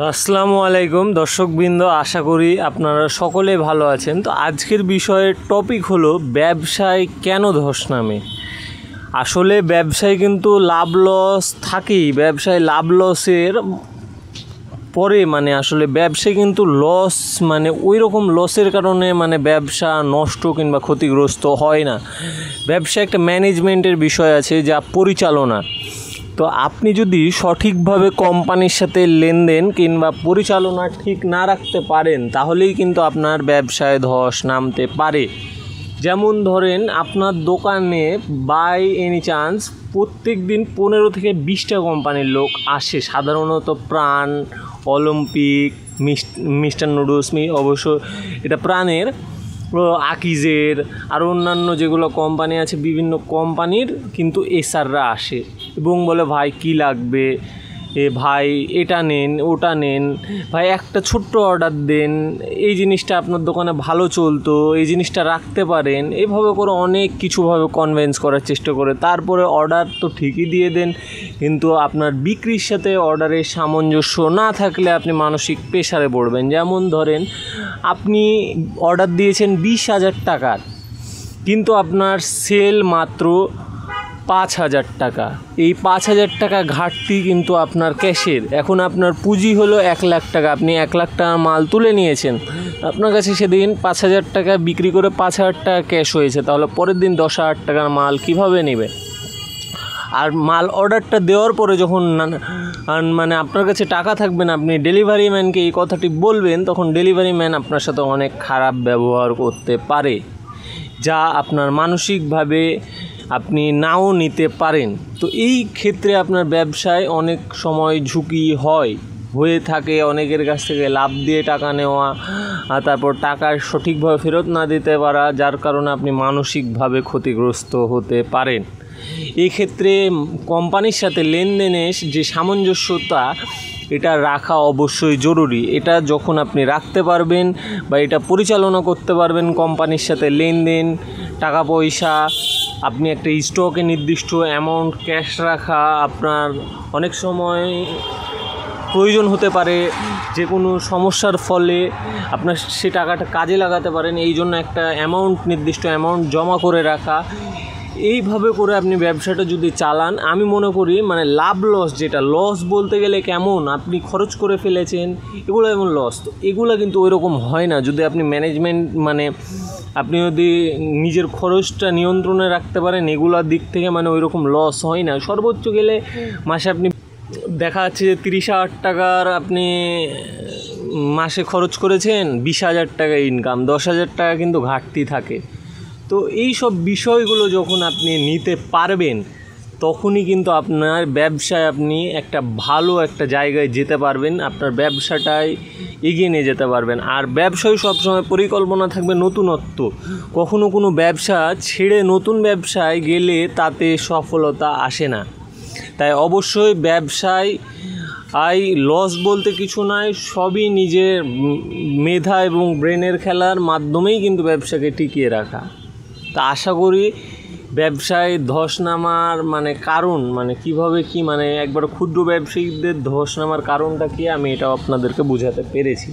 আসসালামু আলাইকুম দর্শকবৃন্দ, আশা করি আপনারা সকলে ভালো আছেন। তো আজকের বিষয়ের টপিক হলো ব্যবসায় কেন ধস নামে। আসলে ব্যবসায় কিন্তু লাভ লস থাকেই। ব্যবসায় লাভ লসের পরে আসলে ব্যবসায় কিন্তু লস ওই রকম লসের কারণে ব্যবসা নষ্ট কিংবা ক্ষতিগ্রস্ত হয় না। ব্যবসা একটা ম্যানেজমেন্টের বিষয় আছে, যা পরিচালনা। তো আপনি যদি সঠিকভাবে কোম্পানির সাথে লেনদেন কিংবা পরিচালনা ঠিক না রাখতে পারেন, তাহলেই কিন্তু আপনার ব্যবসায় ধস নামতে পারে। যেমন ধরেন, আপনার দোকানে বাই এনি চান্স প্রত্যেক দিন 15 থেকে 20টা কোম্পানির লোক আসে। সাধারণত প্রাণ, অলিম্পিক, মিস্টার নুডলস, অবশ্য এটা প্রাণের, আকিজের আর অন্যান্য যেগুলো কোম্পানি আছে, বিভিন্ন কোম্পানির কিন্তু এসআররা আসে এবং বলে, ভাই কি লাগবে, ভাই এটা নেন, ওটা নেন, ভাই একটা ছোট্ট অর্ডার দেন, এই জিনিসটা আপনার দোকানে ভালো চলতো, এই জিনিসটা রাখতে পারেন। এইভাবে করে অনেক কিছুভাবে কনভিন্স করার চেষ্টা করে। তারপরে অর্ডার তো ঠিকই দিয়ে দেন, কিন্তু আপনার বিক্রির সাথে অর্ডারের সামঞ্জস্য না থাকলে আপনি মানসিক প্রেশারে পড়বেন। যেমন ধরেন, আপনি অর্ডার দিয়েছেন 20,000 টাকার, কিন্তু আপনার সেল মাত্র 5,000 টাকা। এই 5,000 টাকা ঘাটতি কিন্তু আপনার ক্যাশের। এখন আপনার পুঁজি হলো 1 লাখ টাকা, আপনি 1 লাখ টাকা মাল তুলে নিয়েছেন। আপনার কাছে সেদিন 5,000 টাকা বিক্রি করে 5,000 টাকা ক্যাশ হয়েছে, তাহলে পরের দিন 10,000 টাকার মাল কিভাবে নেবে? আর মাল অর্ডারটা দেওয়ার পরে যখন আপনার কাছে টাকা থাকবে না, আপনি ডেলিভারি ম্যানকে এই কথাটি বলবেন, তখন ডেলিভারি ম্যান আপনার সাথে অনেক খারাপ ব্যবহার করতে পারে, যা আপনার মানসিকভাবে আপনি নাও নিতে পারেন। তো এই ক্ষেত্রে আপনার ব্যবসায় অনেক সময় ঝুঁকি হয়ে থাকে। অনেকের কাছ থেকে লাভ দিয়ে টাকা নেওয়া, তারপর টাকা সঠিকভাবে ফেরত না দিতে পারা, যার কারণে আপনি মানসিকভাবে ক্ষতিগ্রস্ত হতে পারেন। এই ক্ষেত্রে কোম্পানির সাথে লেনদেনের যে সামঞ্জস্যতা, এটা রাখা অবশ্যই জরুরি। এটা যখন আপনি রাখতে পারবেন বা এটা পরিচালনা করতে পারবেন, কোম্পানির সাথে লেনদেন, টাকা পয়সা, আপনি একটা স্টকে নির্দিষ্ট অ্যামাউন্ট ক্যাশ রাখা, আপনার অনেক সময় প্রয়োজন হতে পারে, যে কোনো সমস্যার ফলে আপনার সে টাকাটা কাজে লাগাতে পারেন, এই জন্য একটা নির্দিষ্ট অ্যামাউন্ট জমা করে রাখা। এইভাবে করে আপনি ব্যবসাটা যদি চালান, আমি মনে করি লাভ লস, যেটা লস বলতে গেলে কেমন, আপনি খরচ করে ফেলেছেন, এগুলো এমন লস। তো এগুলো কিন্তু ওই রকম হয় না যদি আপনি ম্যানেজমেন্ট আপনি যদি নিজের খরচটা নিয়ন্ত্রণে রাখতে পারেন, এগুলোর দিক থেকে ওই রকম লস হয় না। সর্বোচ্চ গেলে মাসে আপনি দেখা যাচ্ছে যে 30,000 টাকার আপনি মাসে খরচ করেছেন, 20,000 টাকা ইনকাম, 10,000 টাকা কিন্তু ঘাটতি থাকে। তো এই সব বিষয়গুলো যখন আপনি নিতে পারবেন, তখনই কিন্তু আপনার ব্যবসায় আপনি একটা ভালো একটা জায়গায় যেতে পারবেন, আপনার ব্যবসাটাই এগিয়ে নিয়ে যেতে পারবেন। আর ব্যবসায় সবসময় পরিকল্পনা থাকবে নতুনত্ব। কখনো কোনো ব্যবসা ছেড়ে নতুন ব্যবসায় গেলে তাতে সফলতা আসে না। তাই অবশ্যই ব্যবসায় লস বলতে কিছু নয়, সবই নিজের মেধা এবং ব্রেনের খেলার মাধ্যমেই কিন্তু ব্যবসাকে টিকিয়ে রাখা। তা আশা করি ব্যবসায় ধস নামার কারণ কীভাবে কি একবার ক্ষুদ্র ব্যবসায়ীদের ধস নামার কারণটা কি, আমি এটাও আপনাদেরকে বোঝাতে পেরেছি।